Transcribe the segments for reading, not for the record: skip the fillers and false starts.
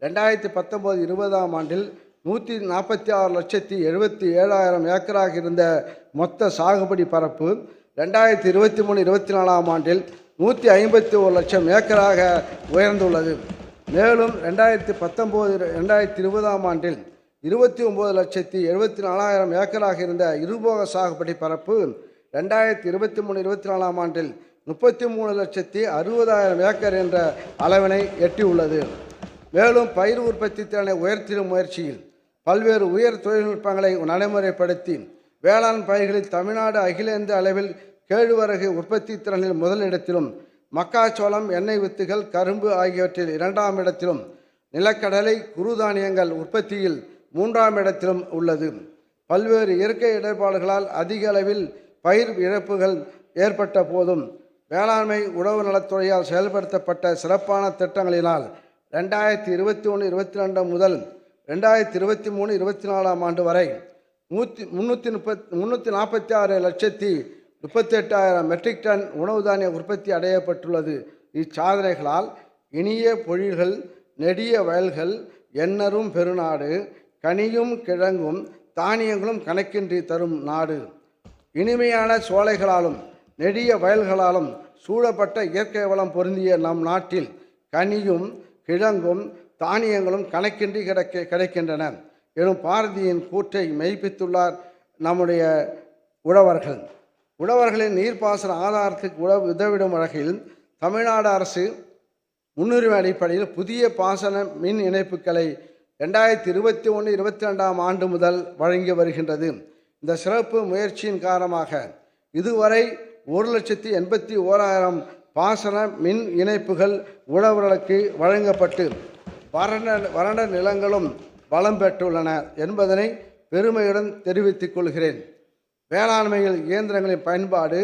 2019-20ஆம் ஆண்டில் 146,77,000 ஏக்கராக இருந்த மொத்த சாகுபடி பரப்பு 2023-24ஆம் ஆண்டில் 151 லட்சம் ஏக்கராக உயர்ந்துள்ளது. மேலும் 2019-2020ஆம் ஆண்டில் 29,74,000 ஏக்கராக இருந்த இருபோக சாகுபடி பரப்பு 2023-24ஆம் ஆண்டில் 33,60,000 ஏக்கர் என்ற அளவினை எட்டியுள்ளது. மேலும் பயிர் உற்பத்தி திறனை உயர்த்திடும் முயற்சியில் பல்வேறு உயர் தொழில்நுட்பங்களை நடைமுறைப்படுத்தி வேளாண் பயிர்களில் தமிழ்நாடு அகில இந்திய அளவில் கேழ்வரகு உற்பத்தி திறனில் முதலிடத்திலும், மக்காச்சோளம், எண்ணெய் வித்துகள், கரும்பு ஆகியவற்றில் 2ஆம் இடத்திலும், நிலக்கடலை, குறுதானியங்கள் உற்பத்தியில் 3ஆம் இடத்திலும் உள்ளது. பல்வேறு இயற்கை இடர்பாடுகளால் அதிக அளவில் பயிர் இழப்புகள் ஏற்பட்ட போதும் வேளாண்மை உணவு நலத்துறையால் செயல்படுத்தப்பட்ட சிறப்பான திட்டங்களினால் 2021-22 முதல் 2023-24ஆம் ஆண்டு வரை 346,38,000 மெட்ரிக் டன் உணவு தானிய உற்பத்தி அடையப்பட்டுள்ளது. இச்சாதனைகளால் இனிய பொழில்கள், நெடிய வயல்கள், எண்ணரும் பெருநாடு, கனியும் கிழங்கும் தானியங்களும் கணக்கின்றி தரும் நாடு, இனிமையான சோலைகளாலும் நெடிய வயல்களாலும் சூழப்பட்ட இயற்கை வளம் பொருந்திய நம் நாட்டில் கனியும் கிழங்கும் தானியங்களும் கணக்கின்றி கிடைக்கின்றன எனும் பாரதியின் கூற்றை மெய்ப்பித்துள்ளார் நம்முடைய உழவர்கள். உழவர்களின் நீர்ப்பாசன ஆதாரத்துக்கு உதவிடும் வகையில் தமிழ்நாடு அரசு முன்னுரிமை அடிப்படையில் புதிய பாசன மின் இணைப்புகளை 2021-22ஆம் ஆண்டு முதல் வழங்கி வருகின்றது. இந்த சிறப்பு முயற்சியின் காரணமாக இதுவரை 1,81,000 பாசன மின் இணைப்புகள் உழவர்களுக்கு வழங்கப்பட்டு வறண்ட நிலங்களும் வளம் பெற்றுள்ளன என்பதனை பெருமையுடன் தெரிவித்துக் கொள்கிறேன். வேளாண்மையில் இயந்திரங்களின் பயன்பாடு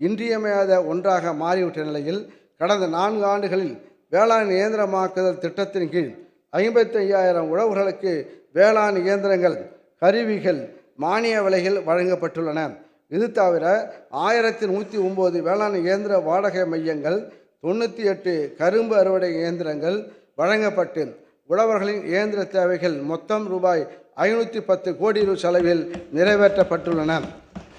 இன்றியமையாத ஒன்றாக மாறிவிட்ட நிலையில் கடந்த 4 ஆண்டுகளில் வேளாண் இயந்திரமாக்குதல் திட்டத்தின் கீழ் 55,000 உழவர்களுக்கு வேளாண் இயந்திரங்கள், கருவிகள் மானிய விலையில் வழங்கப்பட்டுள்ளன. இது தவிர 1,109 வேளாண் இயந்திர வாடகை மையங்கள், 98 கரும்பு அறுவடை இயந்திரங்கள் வழங்கப்பட்டு உழவர்களின் இயந்திர தேவைகள் மொத்தம் ரூபாய் 510 கோடி செலவில் நிறைவேற்றப்பட்டுள்ளன.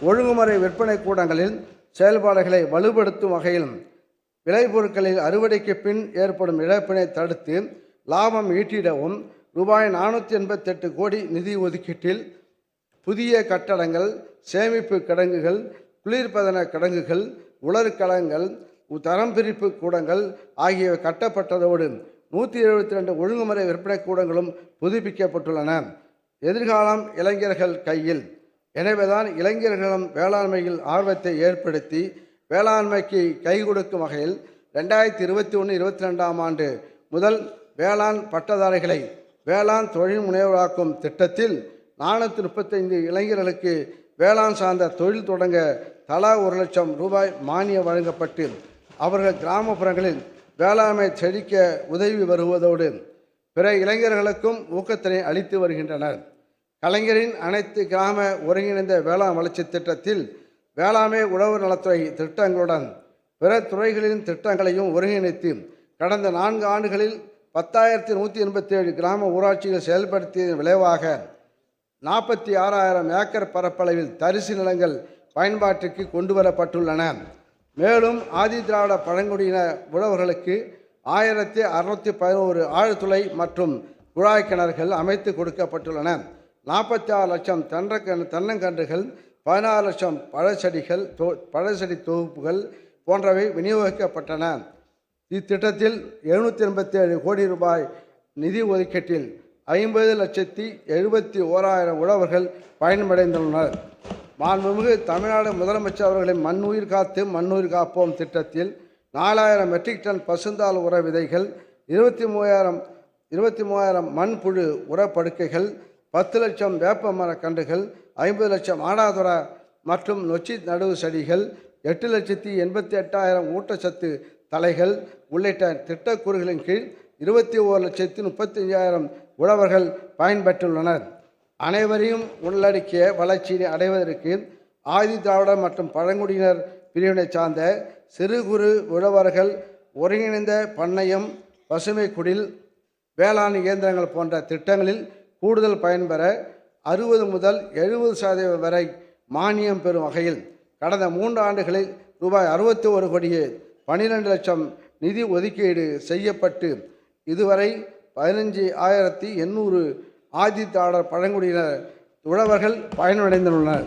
ஒழுங்குமுறை விற்பனை கூடங்களில் செயல்பாடுகளை வலுப்படுத்தும் வகையிலும் விளைபொருட்களில் அறுவடைக்கு பின் ஏற்படும் இழப்பினை தடுத்து லாபம் ஈட்டிடவும் ரூபாய் 488 கோடி நிதி ஒதுக்கீட்டில் புதிய கட்டடங்கள், சேமிப்பு கிடங்குகள், குளிர்பதன கிடங்குகள், உலர்கலங்கள், தரம் பிரிப்பு கூடங்கள் ஆகியவை கட்டப்பட்டதோடு 172 ஒழுங்குமுறை விற்பனை கூடங்களும் புதுப்பிக்கப்பட்டுள்ளன. எதிர்காலம் இளைஞர்கள் கையில். எனவேதான் இளைஞர்களும் வேளாண்மையில் ஆர்வத்தை ஏற்படுத்தி வேளாண்மைக்கு கை கொடுக்கும் வகையில் 2021-22ஆம் ஆண்டு முதல் வேளாண் பட்டதாரிகளை வேளாண் தொழில் முனைவராக்கும் திட்டத்தில் 435 இளைஞர்களுக்கு வேளாண் சார்ந்த தொழில் தொடங்க தலா 1 லட்சம் ரூபாய் மானியம் வழங்கப்பட்டு அவர்கள் கிராமப்புறங்களில் வேளாண்மை செழிக்க உதவி வருவதோடு பிற இளைஞர்களுக்கும் ஊக்கத்தினை அளித்து வருகின்றனர். கலைஞரின் அனைத்து கிராம ஒருங்கிணைந்த வேளாண் வளர்ச்சி திட்டத்தில் வேளாண்மை உழவு நலத்துறை திட்டங்களுடன் பிற துறைகளின் திட்டங்களையும் ஒருங்கிணைத்து கடந்த 4 ஆண்டுகளில் 10,187 கிராம ஊராட்சிகள் செயல்படுத்தியதன் விளைவாக 46,000 ஏக்கர் பரப்பளவில் தரிசு நிலங்கள் பயன்பாட்டிற்கு கொண்டு வரப்பட்டுள்ளன. மேலும் ஆதி திராவிட பழங்குடியின உழவர்களுக்கு 1,611 ஆழ்துளை மற்றும் குழாய் கிணறுகள் அமைத்து கொடுக்கப்பட்டுள்ளன. 46 லட்சம் தென்னங்கன்றுகள், 16 லட்சம் பழச்செடி தொகுப்புகள் போன்றவை விநியோகிக்கப்பட்டன. இத்திட்டத்தில் 787 கோடி ரூபாய் நிதி ஒதுக்கீட்டில் 50,71,000 உழவர்கள் பயனடைந்துள்ளனர். மாண்புமிகு தமிழ்நாடு முதலமைச்சர் அவர்களின் மண்ணுயிர் காத்து மண்ணுயிர் காப்போம் திட்டத்தில் 4,000 மெட்ரிக் டன் பசுந்தாள் உர விதைகள், 23,000 மண்புழு உரப்படுக்கைகள், 10 லட்சம் வேப்ப மரக்கன்றுகள், 50 லட்சம் ஆடாதுர மற்றும் நொச்சி நடுவு செடிகள், 8,88,000 ஊட்டச்சத்து தலைகள் உள்ளிட்ட திட்டக்கூறுகளின் கீழ் 21,35,000 உழவர்கள் பயன்பெற்றுள்ளனர். அனைவரையும் உள்ளடக்கிய வளர்ச்சியை அடைவதற்கு ஆதி திராவிடர் மற்றும் பழங்குடியினர் பிரிவினை சார்ந்த சிறு குறு உழவர்கள் ஒருங்கிணைந்த பண்ணையம், பசுமை குடில், வேளாண் இயந்திரங்கள் போன்ற திட்டங்களில் கூடுதல் பயன்பெற 60 முதல் 70% வரை மானியம் பெறும் வகையில் கடந்த 3 ஆண்டுகளில் ரூபாய் 61 கோடியே 12 லட்சம் நிதி ஒதுக்கீடு செய்யப்பட்டு இதுவரை 15,800 ஆதித்தாளர் பழங்குடியினர் உழவர்கள் பயனடைந்துள்ளனர்.